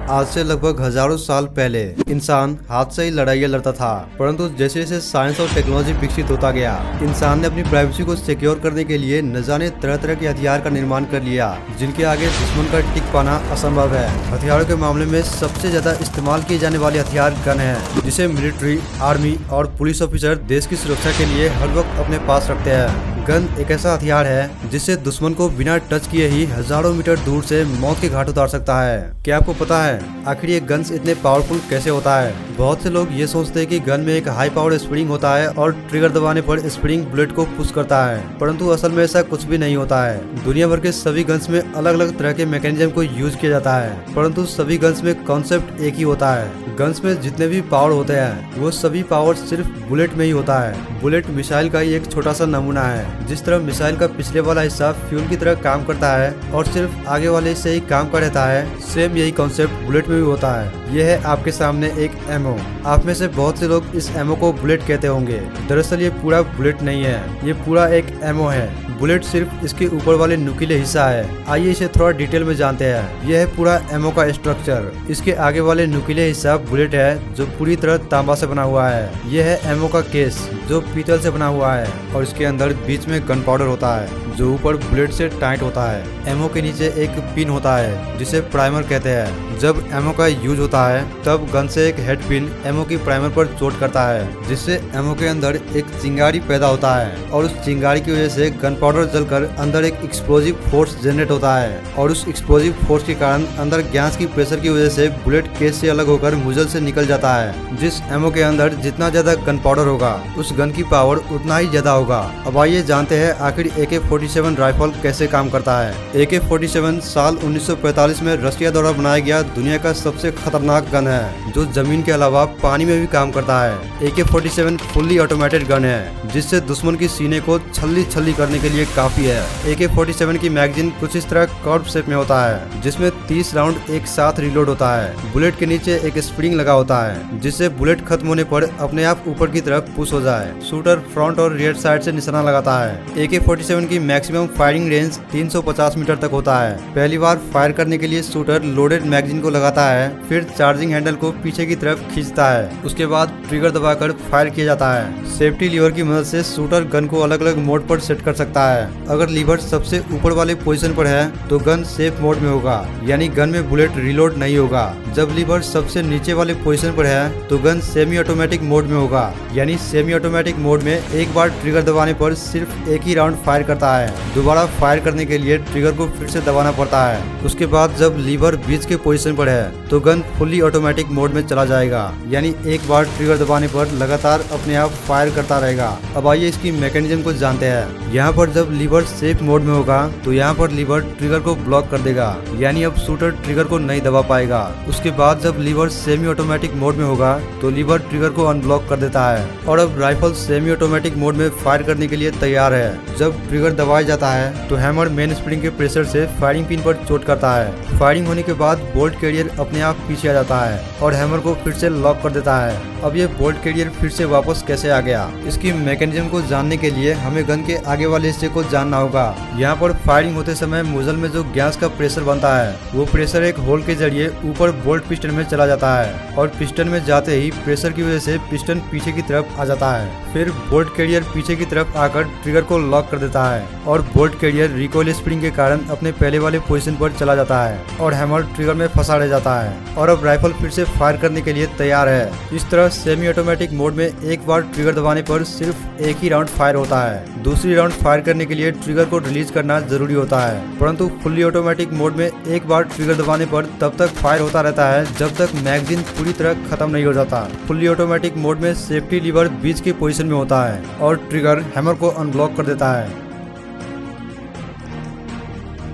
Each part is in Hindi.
आज से लगभग हजारों साल पहले इंसान हाथ से ही लड़ाइयाँ लड़ता था, परंतु जैसे जैसे साइंस और टेक्नोलॉजी विकसित होता गया, इंसान ने अपनी प्राइवेसी को सिक्योर करने के लिए न जाने तरह तरह के हथियार का निर्माण कर लिया, जिनके आगे दुश्मन का टिक पाना असंभव है। हथियारों के मामले में सबसे ज्यादा इस्तेमाल किए जाने वाले हथियार गन है, जिसे मिलिट्री, आर्मी और पुलिस ऑफिसर देश की सुरक्षा के लिए हर वक्त अपने पास रखते हैं। गन एक ऐसा हथियार है जिससे दुश्मन को बिना टच किए ही हजारों मीटर दूर से मौत के घाट उतार सकता है। क्या आपको पता है आखिर ये गन्स इतने पावरफुल कैसे होता है? बहुत से लोग ये सोचते हैं कि गन में एक हाई पावर स्प्रिंग होता है और ट्रिगर दबाने पर स्प्रिंग बुलेट को पुश करता है, परंतु असल में ऐसा कुछ भी नहीं होता है। दुनिया भर के सभी गन्स में अलग अलग तरह के मैकेनिज्म को यूज किया जाता है, परंतु सभी गन्स में कॉन्सेप्ट एक ही होता है। गन्स में जितने भी पावर होते हैं वो सभी पावर सिर्फ बुलेट में ही होता है। बुलेट मिसाइल का ही एक छोटा सा नमूना है। जिस तरह मिसाइल का पिछले वाला हिस्सा फ्यूल की तरह काम करता है और सिर्फ आगे वाले हिस्से ही काम का रहता है, सेम यही कॉन्सेप्ट बुलेट में भी होता है। यह है आपके सामने एक एमओ। आप में से बहुत से लोग इस एमओ को बुलेट कहते होंगे। दरअसल ये पूरा बुलेट नहीं है, ये पूरा एक एमओ है। बुलेट सिर्फ इसके ऊपर वाले नुकीले हिस्सा है। आइए इसे थोड़ा डिटेल में जानते हैं। यह है पूरा एमओ का स्ट्रक्चर। इसके आगे वाले नुकीले हिस्सा बुलेट है, जो पूरी तरह तांबा से बना हुआ है। यह है एमओ का केस, जो पीतल से बना हुआ है, और इसके अंदर बीच में गन पाउडर होता है, जो ऊपर बुलेट से टाइट होता है। एमओ के नीचे एक पिन होता है, जिसे प्राइमर कहते हैं। जब एमओ का यूज होता है तब गन से एक हेड पिन एमओ की प्राइमर पर चोट करता है, जिससे एमओ के अंदर एक चिंगारी पैदा होता है, और उस चिंगारी की वजह से गन पाउडर जलकर अंदर एक एक्सप्लोजिव फोर्स जनरेट होता है, और उस एक्सप्लोजिव फोर्स के कारण अंदर गैस की प्रेशर की वजह से बुलेट केस से अलग होकर मुजल से निकल जाता है। जिस एमओ के अंदर जितना ज्यादा गन पाउडर होगा उस गन की पावर उतना ही ज्यादा होगा। अब आइए जानते हैं आखिर AK-47 राइफल कैसे काम करता है। AK-47 साल 1945 में रशिया द्वारा बनाया गया दुनिया का सबसे खतरनाक गन है, जो जमीन के अलावा पानी में भी काम करता है। AK-47 फुल्ली ऑटोमेटेड गन है, जिससे दुश्मन की सीने को छल्ली छल्ली करने के लिए काफी है। AK-47 की मैगजीन कुछ इस तरह कर्व शेप में होता है, जिसमें 30 राउंड एक साथ रिलोड होता है। बुलेट के नीचे एक स्प्रिंग लगा होता है, जिससे बुलेट खत्म होने पर अपने आप ऊपर की तरफ पुश हो जाए। शूटर फ्रंट और रियर साइड से निशाना लगाता है। AK-47 की मैक्सिमम फायरिंग रेंज 350 मीटर तक होता है। पहली बार फायर करने के लिए शूटर लोडेड मैगजीन को लगाता है, फिर चार्जिंग हैंडल को पीछे की तरफ खींचता है। उसके बाद ट्रिगर दबाकर फायर किया जाता है। सेफ्टी लीवर की मदद से शूटर गन को अलग अलग मोड पर सेट कर सकता है। अगर लीवर सबसे ऊपर वाले पोजीशन पर है तो गन सेफ मोड में होगा, यानी गन में बुलेट रिलोड नहीं होगा। जब लीवर सबसे नीचे वाले पोजीशन पर है तो गन सेमी ऑटोमेटिक मोड में होगा, यानी सेमी ऑटोमेटिक मोड में एक बार ट्रिगर दबाने पर सिर्फ एक ही राउंड फायर करता है। दोबारा फायर करने के लिए ट्रिगर को फिर से दबाना पड़ता है। उसके बाद जब लीवर बीच के पोजीशन पर है तो गन फुल्ली ऑटोमेटिक मोड में चला जाएगा, यानी एक बार ट्रिगर दबाने पर लगातार अपने आप फायर करता रहेगा। अब आइए इसकी मैकेनिज्म को जानते हैं। यहाँ पर जब लीवर सेफ मोड में होगा तो यहाँ पर लीवर ट्रिगर को ब्लॉक कर देगा, यानी अब शूटर ट्रिगर को नहीं दबा पाएगा। उसके बाद जब लीवर सेमी ऑटोमेटिक मोड में होगा तो लीवर ट्रिगर को अनब्लॉक कर देता है, और अब राइफल सेमी ऑटोमेटिक मोड में फायर करने के लिए तैयार है। जब ट्रिगर दबाया जाता है तो हैमर मेन स्प्रिंग के प्रेशर से फायरिंग पिन पर चोट करता है। फायरिंग होने के बाद बोल्ट कैरियर अपने आप पीछे आ जाता है और हैमर को फिर से लॉक कर देता है। अब ये बोल्ट कैरियर फिर से वापस कैसे आ गया, इसकी मैकेनिज्म को जानने के लिए हमें गन के आगे वाले हिस्से को जानना होगा। यहाँ पर फायरिंग होते समय मुजल में जो गैस का प्रेशर बनता है वो प्रेशर एक होल के जरिए ऊपर बोल्ट पिस्टन में चला जाता है, और पिस्टन में जाते ही प्रेशर की वजह से पिस्टन पीछे की तरफ आ जाता है। फिर बोल्ट कैरियर पीछे की तरफ आकर ट्रिगर को लॉक कर देता है, और बोल्ट कैरियर रिकॉइल स्प्रिंग के कारण अपने पहले वाले पोजीशन पर चला जाता है और हैमर ट्रिगर में फंसा रह जाता है, और अब राइफल फिर से फायर करने के लिए तैयार है। इस तरह सेमी ऑटोमेटिक मोड में एक बार ट्रिगर दबाने पर सिर्फ एक ही राउंड फायर होता है। दूसरी राउंड फायर करने के लिए ट्रिगर को रिलीज करना जरूरी होता है, परंतु फुल्ली ऑटोमेटिक मोड में एक बार ट्रिगर दबाने पर तब तक फायर होता रहता है जब तक मैगजीन पूरी तरह खत्म नहीं हो जाता। फुल्ली ऑटोमेटिक मोड में सेफ्टी लीवर बीच के पोजीशन में होता है और ट्रिगर हैमर को अनब्लॉक कर देता है।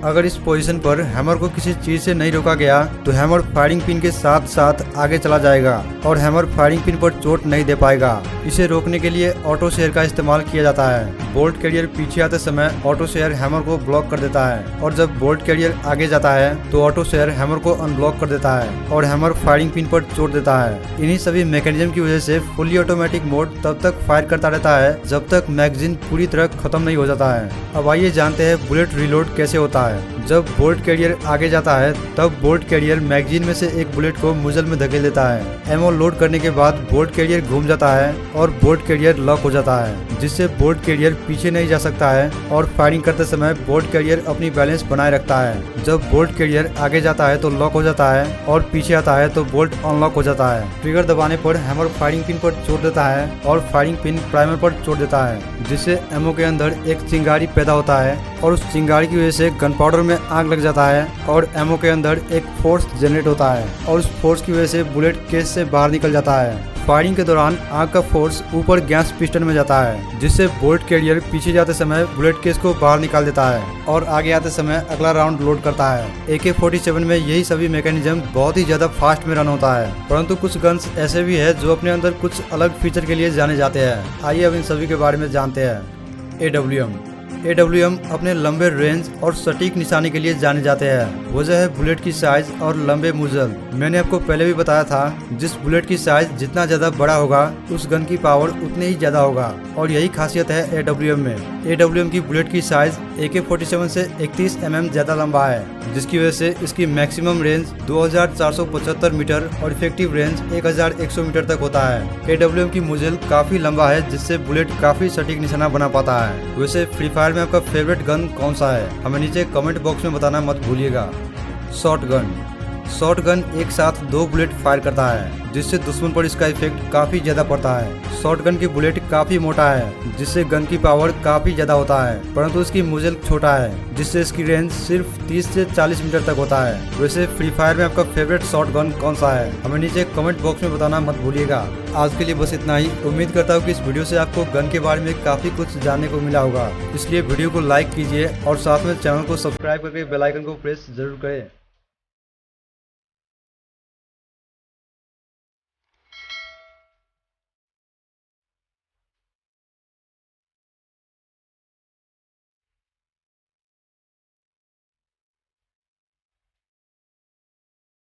अगर इस पोजीशन पर हैमर को किसी चीज से नहीं रोका गया तो हैमर फायरिंग पिन के साथ साथ आगे चला जाएगा और हैमर फायरिंग पिन पर चोट नहीं दे पाएगा। इसे रोकने के लिए ऑटो शेयर का इस्तेमाल किया जाता है। बोल्ट कैरियर पीछे आते समय ऑटो शेयर हैमर को ब्लॉक कर देता है, और जब बोल्ट कैरियर आगे जाता है तो ऑटो शेयर हैमर को अनब्लॉक कर देता है और हैमर फायरिंग पिन पर चोट देता है। इन्हीं सभी मैकेनिज्म की वजह से फुल्ली ऑटोमेटिक मोड तब तक फायर करता रहता है जब तक मैगजीन पूरी तरह खत्म नहीं हो जाता है। अब आइए जानते हैं बुलेट रिलोड कैसे होता है। है। जब बोल्ट कैरियर आगे जाता है तब बोल्ट कैरियर मैगजीन में से एक बुलेट को मुजल में धकेल देता है। एमओ लोड करने के बाद बोल्ट कैरियर घूम जाता है और बोल्ट कैरियर लॉक हो जाता है, जिससे बोल्ट कैरियर पीछे नहीं जा सकता है और फायरिंग करते समय बोल्ट कैरियर अपनी बैलेंस बनाए रखता है। जब बोल्ट कैरियर आगे जाता है तो लॉक हो जाता है और पीछे आता है तो बोल्ट अनलॉक हो जाता है। ट्रिगर दबाने पर हैमर फायरिंग पिन पर चोट देता है और फायरिंग पिन प्राइमर पर चोट देता है, जिससे एमओ के अंदर एक चिंगारी पैदा होता है और उस चिंगारी की वजह से गन पाउडर में आग लग जाता है और एमओ के अंदर एक फोर्स जनरेट होता है और उस फोर्स की वजह से बुलेट केस से बाहर निकल जाता है। फायरिंग के दौरान आग का फोर्स ऊपर गैस पिस्टन में जाता है, जिससे बोल्ट कैरियर पीछे जाते समय बुलेट केस को बाहर निकाल देता है और आगे आते समय अगला राउंड लोड करता है। AK-47 में यही सभी मैकेनिज्म बहुत ही ज्यादा फास्ट में रन होता है, परंतु कुछ गन्स ऐसे भी है जो अपने अंदर कुछ अलग फीचर के लिए जाने जाते हैं। आइए अब इन सभी के बारे में जानते हैं। AWM अपने लंबे रेंज और सटीक निशाने के लिए जाने जाते हैं। वजह है बुलेट की साइज और लंबे मुजल। मैंने आपको पहले भी बताया था, जिस बुलेट की साइज जितना ज्यादा बड़ा होगा उस गन की पावर उतनी ही ज्यादा होगा और यही खासियत है AWM में। AWM की बुलेट की साइज AK-47 से 31 mm ज्यादा लंबा है, जिसकी वजह से इसकी मैक्सिमम रेंज 2475 मीटर और इफेक्टिव रेंज 1100 मीटर तक होता है। AWM की मुजल काफी लंबा है, जिससे बुलेट काफी सटीक निशाना बना पाता है। वैसे फ्री फायर में आपका फेवरेट गन कौन सा है, हमें नीचे कमेंट बॉक्स में बताना मत भूलिएगा। शॉर्ट गन एक साथ 2 बुलेट फायर करता है, जिससे दुश्मन पर इसका इफेक्ट काफी ज्यादा पड़ता है। शॉर्ट गन की बुलेट काफी मोटा है, जिससे गन की पावर काफी ज्यादा होता है, परंतु इसकी मुजल छोटा है, जिससे इसकी रेंज सिर्फ 30 से 40 मीटर तक होता है। वैसे फ्री फायर में आपका फेवरेट शॉर्ट गन कौन सा है, हमें नीचे कमेंट बॉक्स में बताना मत भूलिएगा। आज के लिए बस इतना ही। उम्मीद करता हूँ कि इस वीडियो से आपको गन के बारे में काफी कुछ जानने को मिला होगा, इसलिए वीडियो को लाइक कीजिए और साथ में चैनल को सब्सक्राइब करके बेल आइकन को प्रेस जरूर करें।